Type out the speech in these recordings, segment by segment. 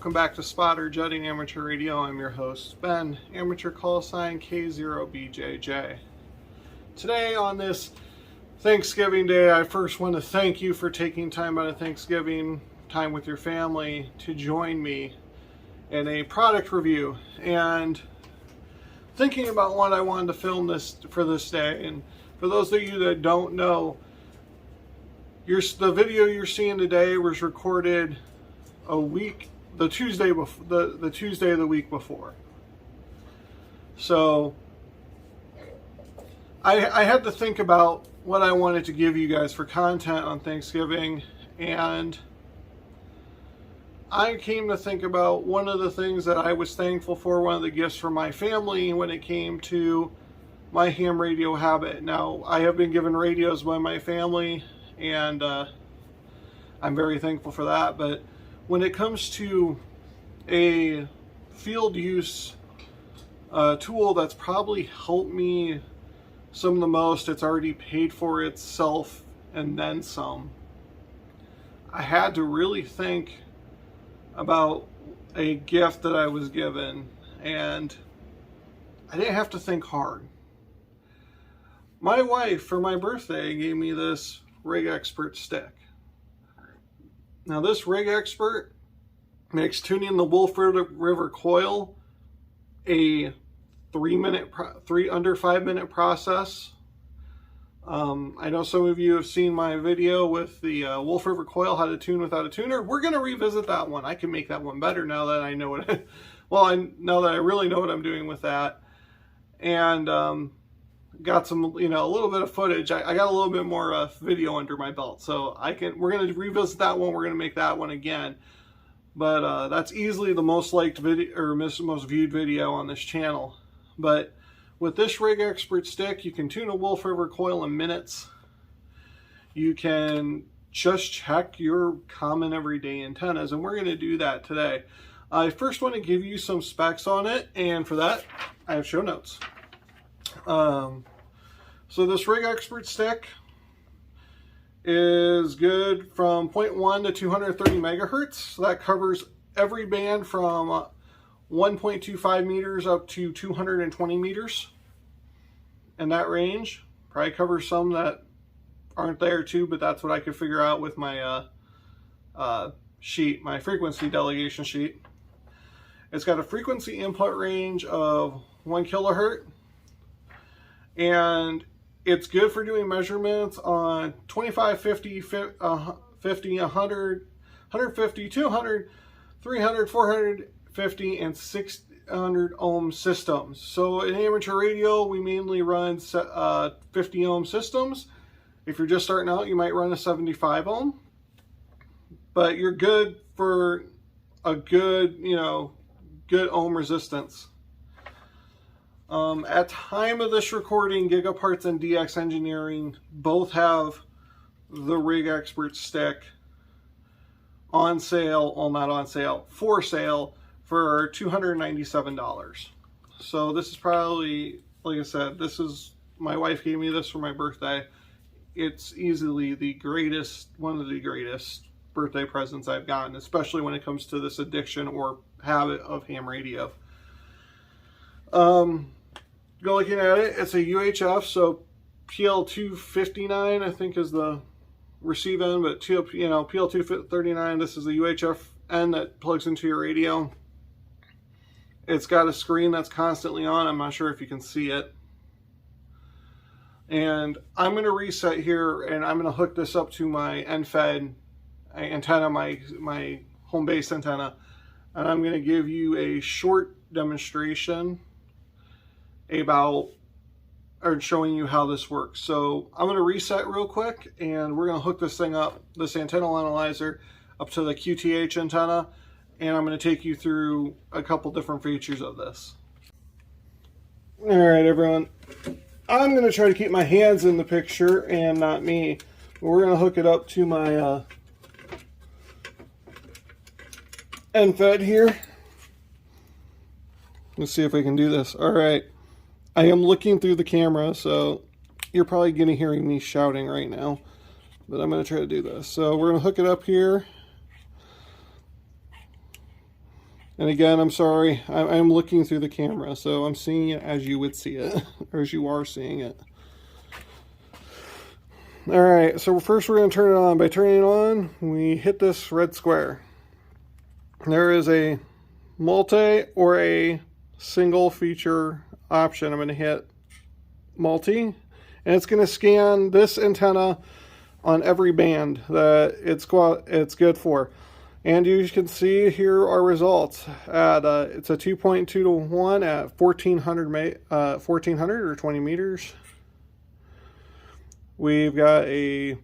Welcome back to Spotter Jutting Amateur Radio. I'm your host, Ben, amateur call sign K0BJJ. Today on this Thanksgiving Day, I first want to thank you for taking time out of Thanksgiving time with your family to join me in a product review and thinking about what I wanted to film for this day. And for those of you that don't know, the video you're seeing today was recorded the Tuesday of the week before. So I had to think about what I wanted to give you guys for content on Thanksgiving, and I came to think about one of the things that I was thankful for, one of the gifts from my family when it came to my ham radio habit. Now, I have been given radios by my family, and I'm very thankful for that, but when it comes to a field use tool that's probably helped me some of the most, it's already paid for itself and then some, I had to really think about a gift that I was given, and I didn't have to think hard. My wife, for my birthday, gave me this Rig Expert stick. Now, this Rig Expert makes tuning the Wolf River coil a under 5 minute process. I know some of you have seen my video with the Wolf River coil, how to tune without a tuner. We're going to revisit that one. I can make that one better now that I know what now that I really know what I'm doing with that. And got some, a little bit of footage. I got a little bit more video under my belt, so we're going to revisit that one. We're going to make that one again. But that's easily the most liked video, or most viewed video on this channel. But with this Rig Expert stick, you can tune a Wolf River coil in minutes. You can just check your common everyday antennas, and we're going to do that today. I first want to give you some specs on it, and for that, I have show notes. So this Rig Expert stick is good from 0.1 to 230 megahertz. So that covers every band from 1.25 meters up to 220 meters. In that range, probably covers some that aren't there too, but that's what I could figure out with my sheet, my frequency delegation sheet. It's got a frequency input range of 1 kilohertz. And it's good for doing measurements on 25, 50, 50, 100, 150, 200, 300, 450, and 600 ohm systems. So in amateur radio, we mainly run 50 ohm systems. If you're just starting out, you might run a 75 ohm. But you're good for a good, good ohm resistance. At time of this recording, Gigaparts and DX Engineering both have the Rig Expert stick on sale, well, not on sale, for sale for $297. So this is probably, like I said, my wife gave me this for my birthday. It's easily one of the greatest birthday presents I've gotten, especially when it comes to this addiction or habit of ham radio. Go looking at it, it's a UHF, so PL259 I think is the receive end, but PL239, this is the UHF end that plugs into your radio. It's got a screen that's constantly on. I'm not sure if you can see it. And I'm going to reset here, and I'm going to hook this up to my end-fed antenna, my home base antenna, and I'm going to give you a short demonstration showing you how this works. So I'm going to reset real quick, and we're going to hook this antenna analyzer up to the QTH antenna, and I'm going to take you through a couple different features of this. All right, everyone. I'm going to try to keep my hands in the picture and not me. We're going to hook it up to my end fed here. Let's see if I can do this. All right. I am looking through the camera, so you're probably going to hear me shouting right now. But I'm going to try to do this. So we're going to hook it up here. And again, I'm sorry, I'm looking through the camera, so I'm seeing it as you would see it, or as you are seeing it. Alright, so first we're going to turn it on. By turning it on, we hit this red square. There is a multi or a single feature option. I'm going to hit multi, and it's going to scan this antenna on every band that it's good for. And you can see here our results. It's a 2.2 to 1 at 1400 or 20 meters. We've got a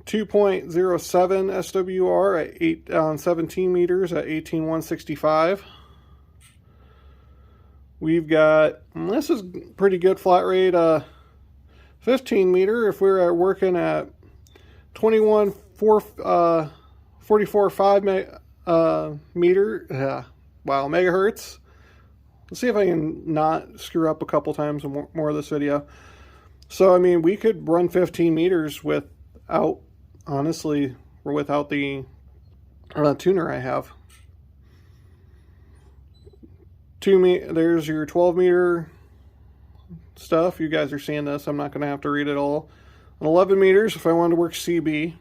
2.07 SWR at 17 meters at 18165. We've got, this is pretty good flat rate, 15 meter if we're working at 44.5 megahertz. Let's see if I can not screw up a couple times more of this video. So, I mean, we could run 15 meters without, honestly, or without the tuner I have. There's your 12 meter stuff. You guys are seeing this. I'm not going to have to read it all. On 11 meters, if I wanted to work CB,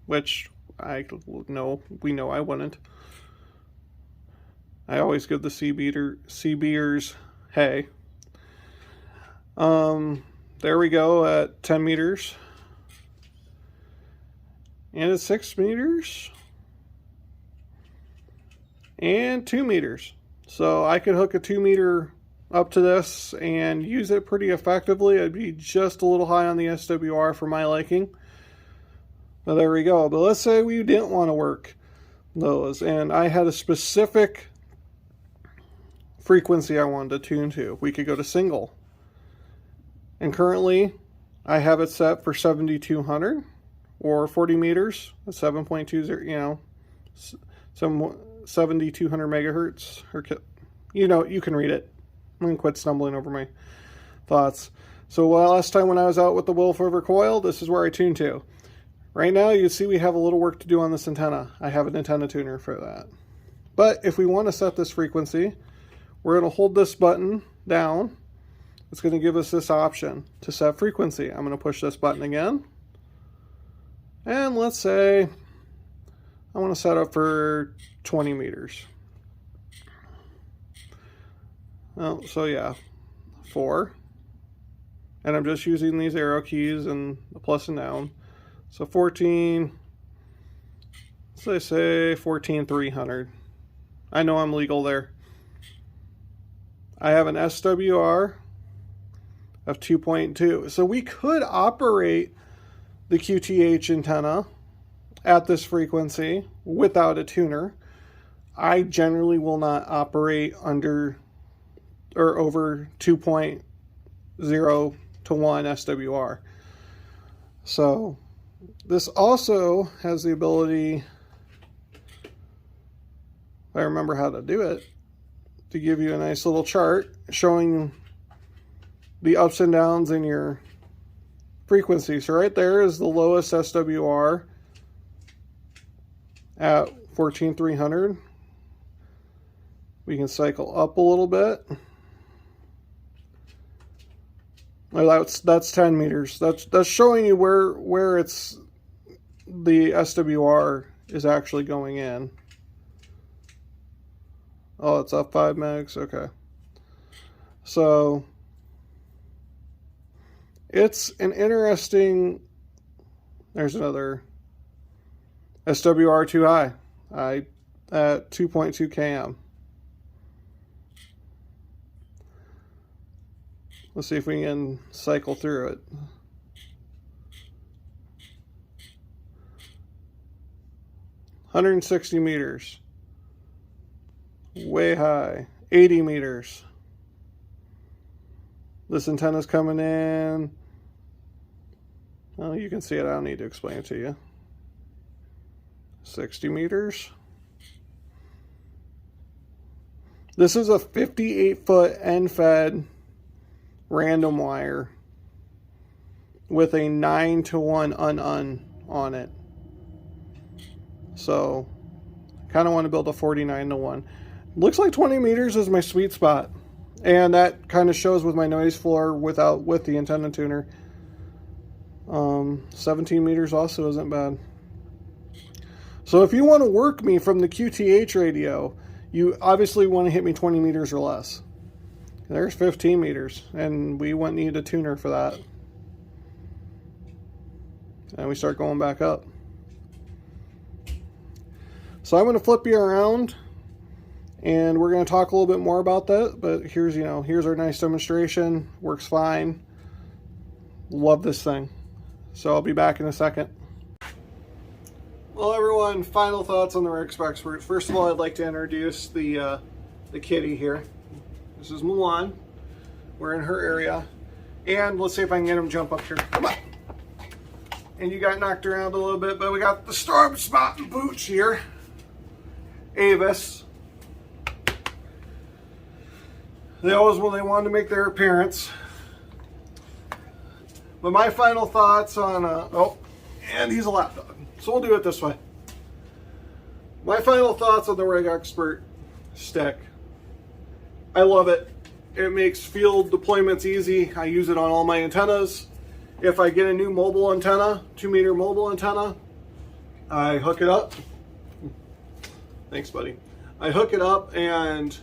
which we know I wouldn't. I always give the CBers hey. There we go at 10 meters. And at 6 meters. And 2 meters. So I could hook a 2 meter up to this and use it pretty effectively. It'd be just a little high on the SWR for my liking. But there we go. But let's say we didn't want to work those, and I had a specific frequency I wanted to tune to. We could go to single. And currently, I have it set for 7200 or 40 meters, 7.20, you know, some 7200 megahertz. Or, you know, you can read it. I'm going to quit stumbling over my thoughts. So last time when I was out with the Wolf River coil, this is where I tuned to. Right now, you see we have a little work to do on this antenna. I have an antenna tuner for that. But if we want to set this frequency, we're going to hold this button down. It's going to give us this option to set frequency. I'm going to push this button again. And let's say I want to set up for 20 meters. Well, so yeah, 4. And I'm just using these arrow keys and the plus and down. So 14, let's say 14,300. I know I'm legal there. I have an SWR of 2.2. So we could operate the QTH antenna at this frequency without a tuner. I generally will not operate under or over 2.0 to 1 SWR. So this also has the ability, if I remember how to do it, to give you a nice little chart showing the ups and downs in your frequency. So right there is the lowest SWR at 14,300. We can cycle up a little bit. Well, that's 10 meters. That's showing you where it's the SWR is actually going in. Oh, it's up 5 megs. Okay. So it's an interesting. There's another SWR too high. At 2.2 km. Let's see if we can cycle through it. $160 meters. Way high. 80 meters. This antenna's coming in. Well, you can see it. I don't need to explain it to you. 60 meters. This is a 58-foot end-fed random wire with a 9 to 1 un on it. So Kind of want to build a 49-to-1. Looks like 20 meters is my sweet spot. And that kind of shows with my noise floor with the antenna tuner. 17 meters also isn't bad. So if you want to work me from the QTH radio, you obviously want to hit me 20 meters or less. There's 15 meters, and we wouldn't need a tuner for that. And we start going back up. So I'm going to flip you around, and we're going to talk a little bit more about that. But here's our nice demonstration. Works fine. Love this thing. So I'll be back in a second. Well, everyone, final thoughts on the Rex Expert. First of all, I'd like to introduce the kitty here. This is Mulan. We're in her area. And let's see if I can get him to jump up here. Come on. And you got knocked around a little bit, but we got the storm spotting Pooch here. Avis. They always, when they wanted to make their appearance. But my final thoughts on, oh, and he's a lapdog. So we'll do it this way. My final thoughts on the Rig Expert stick. I love it. It makes field deployments easy. I use it on all my antennas. If I get a new mobile antenna, 2-meter mobile antenna, I hook it up. Thanks, buddy. I hook it up and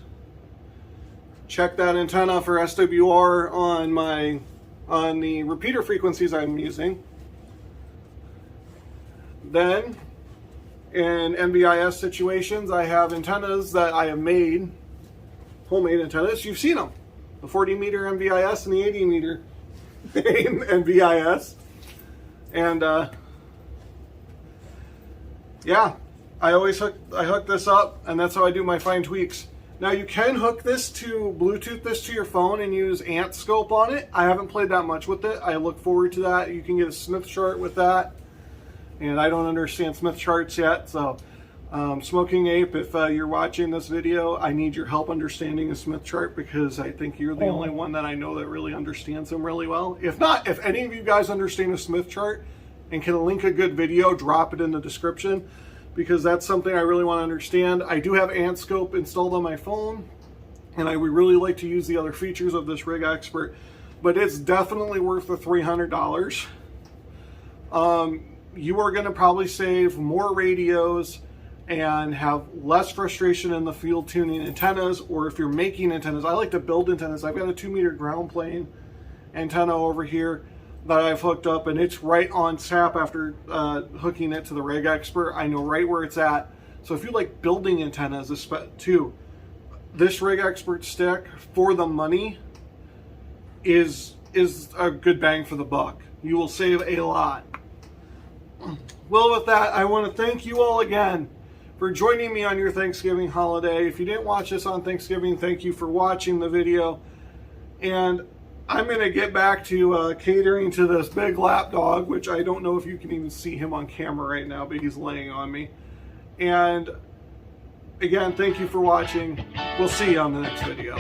check that antenna for SWR on the repeater frequencies I'm using. Then, in NVIS situations, I have antennas that I have made, homemade antennas. You've seen them. The 40-meter NVIS and the 80-meter NVIS. And, yeah, I hook this up, and that's how I do my fine tweaks. Now, you can hook this to Bluetooth this to your phone and use ant scope on it. I haven't played that much with it. I look forward to that. You can get a Smith chart with that. And I don't understand Smith charts yet, so Smoking Ape, if you're watching this video, I need your help understanding a Smith chart, because I think you're the only one that I know that really understands them really well. If not, if any of you guys understand a Smith chart and can link a good video, drop it in the description, because that's something I really want to understand. I do have ant scope installed on my phone, and I would really like to use the other features of this Rig Expert, but it's definitely worth the $300. You are going to probably save more radios and have less frustration in the field tuning antennas, or if you're making antennas. I like to build antennas. I've got a 2-meter ground plane antenna over here that I've hooked up, and it's right on SAP after hooking it to the Rig Expert. I know right where it's at. So if you like building antennas too, this Rig Expert stick for the money is a good bang for the buck. You will save a lot. Well, with that, I want to thank you all again for joining me on your Thanksgiving holiday. If you didn't watch this on Thanksgiving, thank you for watching the video. And I'm going to get back to catering to this big lapdog, which I don't know if you can even see him on camera right now, but he's laying on me. And again, thank you for watching. We'll see you on the next video.